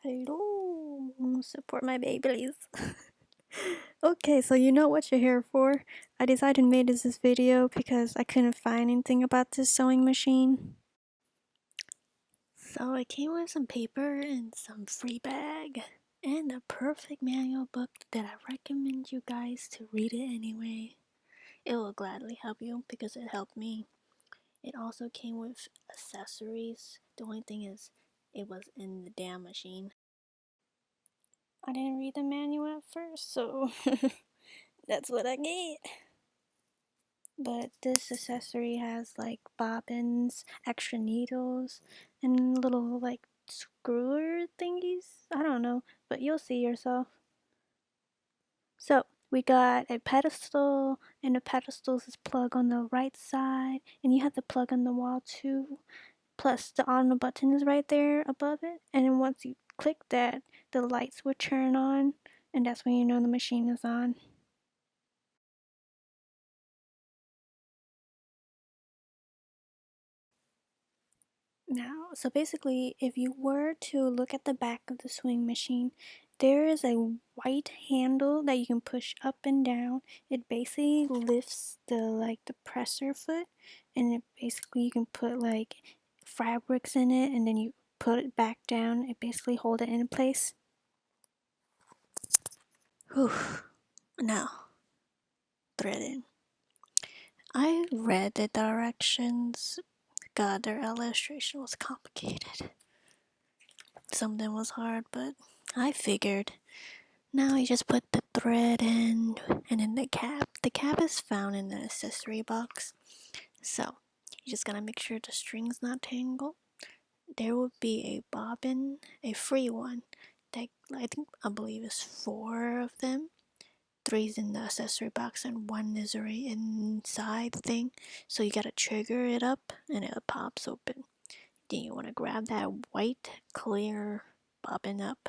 Hello, support my babies. Okay, so you know what you're here for. I decided to make this video because I couldn't find anything about this sewing machine. So it came with some paper and some free bag and a perfect manual book that I recommend you guys to read it anyway. It will gladly help you because it helped me. It also came with accessories. The only thing is it was in the damn machine. I didn't read the manual at first, so that's what I get. But this accessory has like bobbins, extra needles, and little like screwer thingies. I don't know, but you'll see yourself. So we got a pedestal, and the pedestal's is plug on the right side, and you have the plug on the wall too. Plus the on button is right there above it, and then once you click that, the lights will turn on, and that's when you know the machine is on. Now, so basically, if you were to look at the back of the sewing machine, there is a white handle that you can push up and down. It basically lifts the presser foot, and it basically you can put like fabrics in it, and then you put it back down. It basically hold it in place. Whew. Now, threading. I read the directions. God, their illustration was complicated. Something was hard, but I figured. Now you just put the thread in and then the cap. The cap is found in the accessory box. So you just gotta make sure the string's not tangled. There will be a bobbin, a free one. That I believe is 4 of them. 3's in the accessory box and 1 is already inside the thing. So you gotta trigger it up and it pops open. Then you wanna grab that white clear bobbin up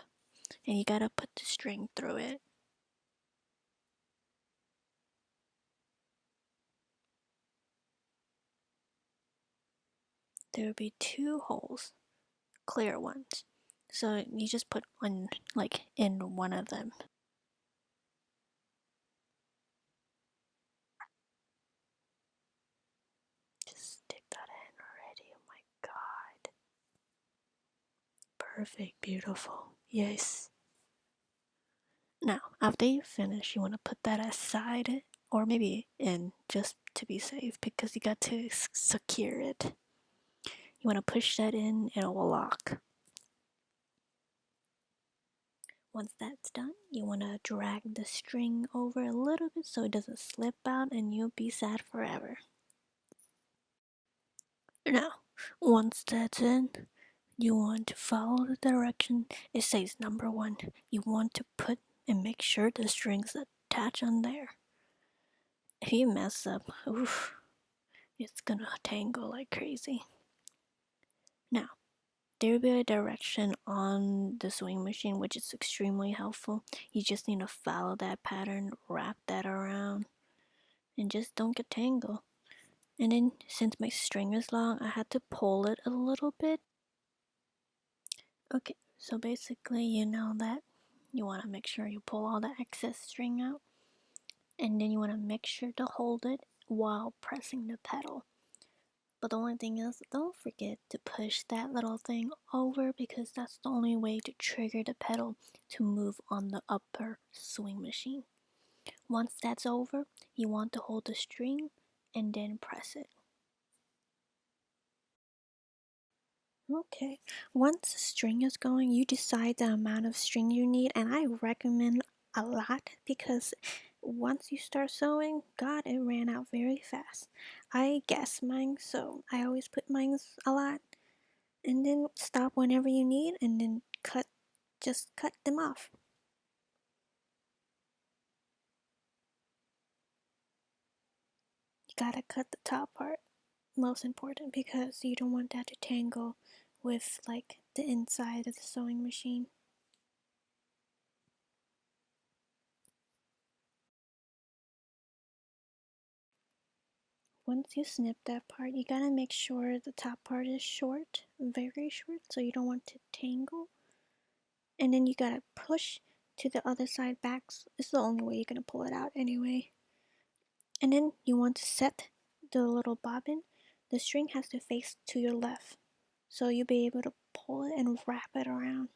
and you gotta put the string through it. There will be 2 holes, clear ones. So you just put one like in one of them. Just stick that in already. Oh my god. Perfect, beautiful. Yes. Now, after you finish, you want to put that aside or maybe in just to be safe because you got to secure it. You want to push that in and it will lock. Once that's done, you want to drag the string over a little bit so it doesn't slip out and you'll be sad forever. Now, once that's in, you want to follow the direction. It says number 1. You want to put and make sure the strings attach on there. If you mess up, oof, it's gonna tangle like crazy. Now, there will be a direction on the sewing machine which is extremely helpful. You just need to follow that pattern, wrap that around, and just don't get tangled. And then since my string is long, I had to pull it a little bit. Okay, so basically you know that you want to make sure you pull all the excess string out, and then you want to make sure to hold it while pressing the pedal. But the only thing is, don't forget to push that little thing over because that's the only way to trigger the pedal to move on the upper sewing machine. Once that's over, you want to hold the string and then press it. Okay, once the string is going, you decide the amount of string you need, and I recommend a lot because once you start sewing, God, it ran out very fast. I guess mine, so I always put mine a lot, and then stop whenever you need, and then just cut them off. You gotta cut the top part, most important, because you don't want that to tangle with like the inside of the sewing machine. Once you snip that part, you gotta make sure the top part is short, very short, so you don't want to tangle. and then you gotta push to the other side back. It's the only way you're gonna pull it out anyway. And then you want to set the little bobbin. The string has to face to your left, so you'll be able to pull it and wrap it around.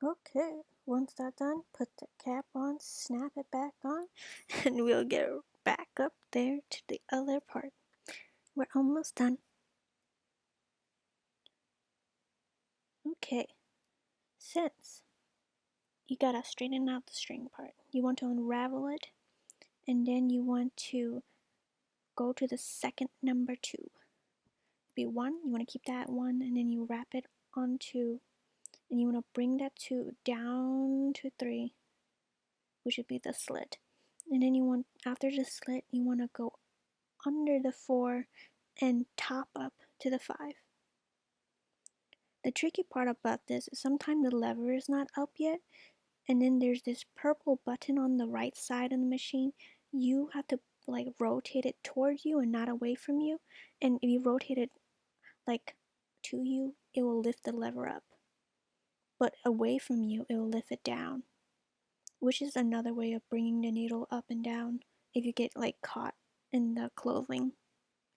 Okay, once that's done, put the cap on, snap it back on, and we'll get back up there to the other part. We're almost done. Okay, since you gotta straighten out the string part, you want to unravel it, and then you want to go to the second number 2. Be 1, you want to keep that 1, and then you wrap it onto, and you want to bring that 2 down to 3, which would be the slit. And then you want, after the slit, you want to go under the 4 and top up to the 5. The tricky part about this is sometimes the lever is not up yet, and then there's this purple button on the right side of the machine. You have to like rotate it towards you and not away from you, and if you rotate it like to you, it will lift the lever up, but away from you, it will lift it down, which is another way of bringing the needle up and down if you get like caught in the clothing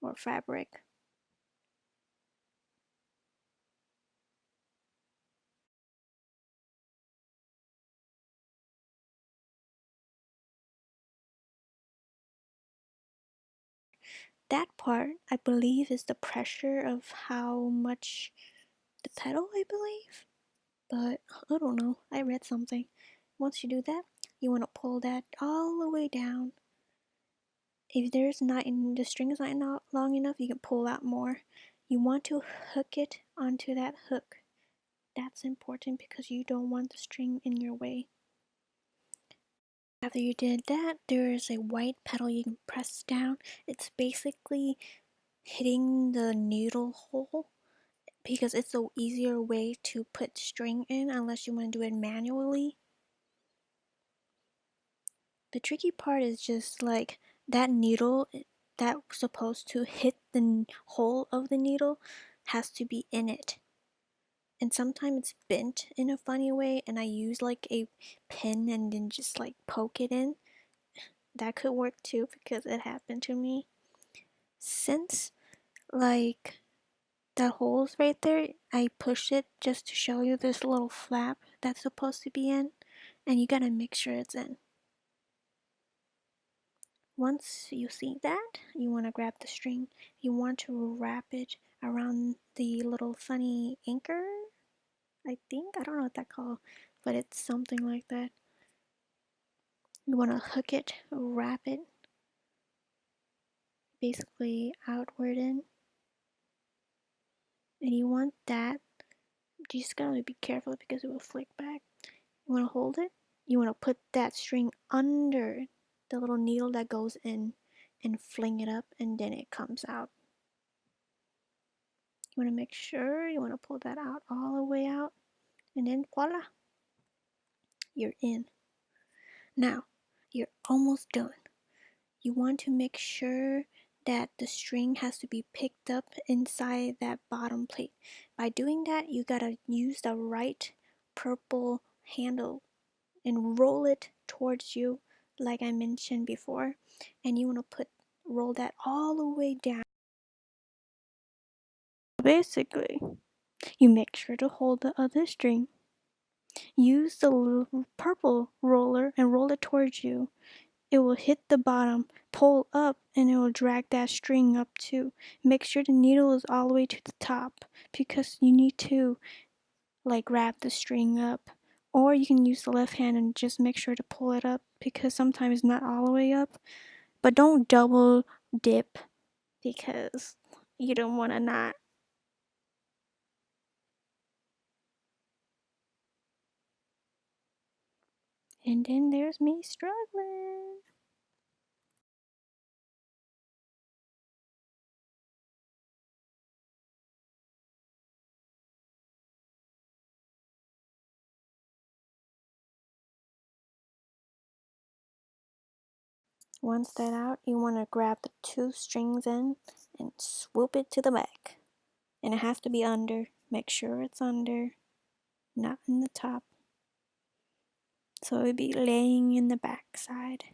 or fabric. That part, I believe, is the pressure of how much the pedal, I believe. But I don't know. I read something. Once you do that, you want to pull that all the way down. If there's not the string is not long enough, you can pull out more. You want to hook it onto that hook. That's important because you don't want the string in your way. After you did that, there is a white pedal you can press down. It's basically hitting the needle hole because it's the easier way to put string in unless you want to do it manually. The tricky part is just like that needle that's supposed to hit the hole of the needle has to be in it. And sometimes it's bent in a funny way, and I use like a pin and then just like poke it in. That could work too because it happened to me. Since like that hole's right there, I push it just to show you this little flap that's supposed to be in, and you gotta make sure it's in. Once you see that, you want to grab the string. You want to wrap it around the little funny anchor, I think. I don't know what that's called, but it's something like that. You want to hook it, wrap it, basically outward in. And you want that. You just gotta be careful because it will flick back. You want to hold it. You want to put that string under the little needle that goes in and fling it up, and then it comes out. You want to make sure you want to pull that out all the way out, and then voila, you're in. Now, you're almost done. You want to make sure that the string has to be picked up inside that bottom plate. By doing that, you gotta use the right purple handle and roll it towards you like I mentioned before, and you want to roll that all the way down. Basically, you make sure to hold the other string. Use the little purple roller and roll it towards you. It will hit the bottom, pull up, and it will drag that string up too. Make sure the needle is all the way to the top because you need to like wrap the string up. Or you can use the left hand and just make sure to pull it up because sometimes it's not all the way up. But don't double dip because you don't want to not. And then there's me struggling. Once that out, you want to grab the 2 strings in and swoop it to the back. And it has to be under. Make sure it's under, not in the top. So it would be laying in the back side.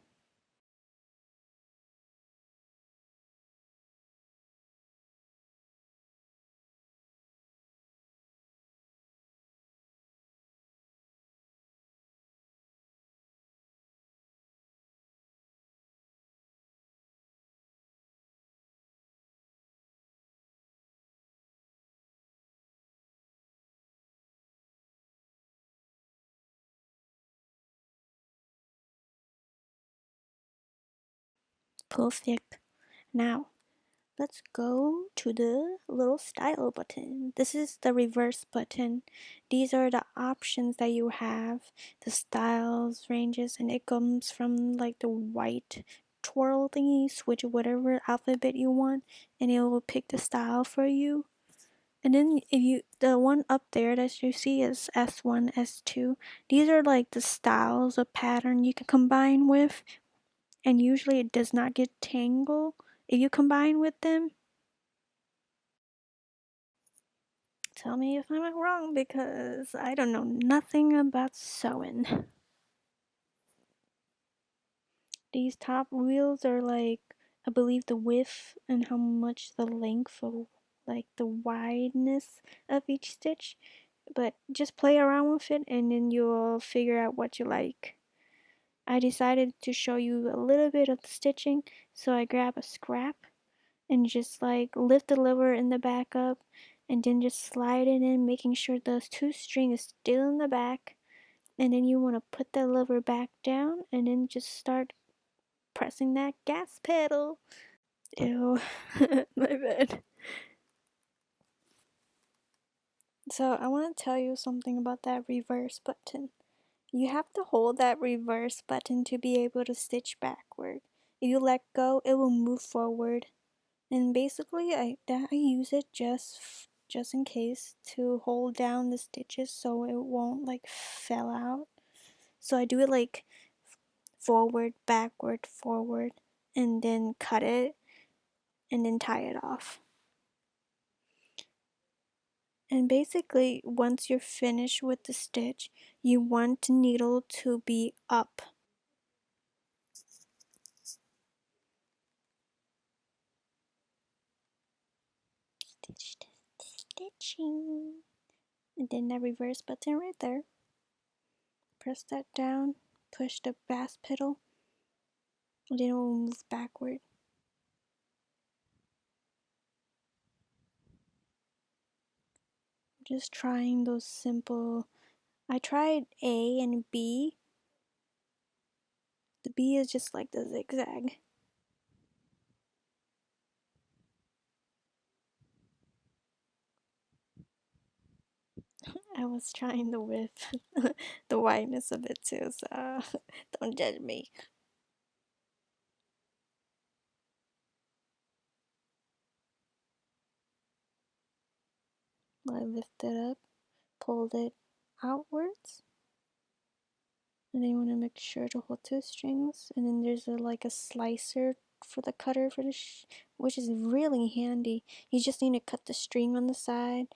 Perfect. Now, let's go to the little style button. This is the reverse button. These are the options that you have, the styles, ranges, and it comes from like the white twirl thingy. Switch whatever alphabet you want, and it will pick the style for you. And then the one up there that you see is S1, S2. These are like the styles of pattern you can combine with, and usually it does not get tangled if you combine with them. Tell me if I'm wrong, because I don't know nothing about sewing. These top wheels are like, I believe the width and how much the length of, like the wideness of each stitch. But just play around with it and then you'll figure out what you like. I decided to show you a little bit of the stitching, so I grab a scrap and just like lift the lever in the back up and then just slide it in, making sure those 2 strings is still in the back. And then you want to put the lever back down and then just start pressing that gas pedal. Ew, my bad. So I want to tell you something about that reverse button. You have to hold that reverse button to be able to stitch backward. If you let go, it will move forward. And basically, I use it just in case to hold down the stitches so it won't like fall out. So I do it like forward, backward, forward, and then cut it and then tie it off. And basically, once you're finished with the stitch, you want the needle to be up. Stitch, stitching. And then that reverse button right there. Press that down, push the gas pedal, and then it will move backward. Just trying those simple. I tried A and B. The B is just like the zigzag. I was trying the width, the wideness of it too, so don't judge me. I lifted up, pulled it outwards, and then you want to make sure to hold 2 strings, and then there's like a slicer for the cutter for the which is really handy. You just need to cut the string on the side.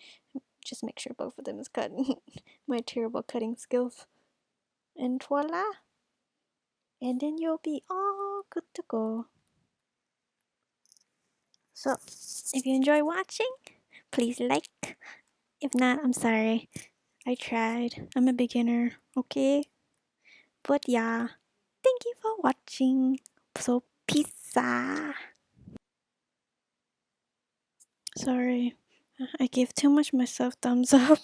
Just make sure both of them is cut. My terrible cutting skills. And voila! And then you'll be all good to go. So, if you enjoy watching, please like. If not, I'm sorry. I tried. I'm a beginner, okay? But yeah, thank you for watching. So, peace. Sorry, I gave too much myself thumbs up.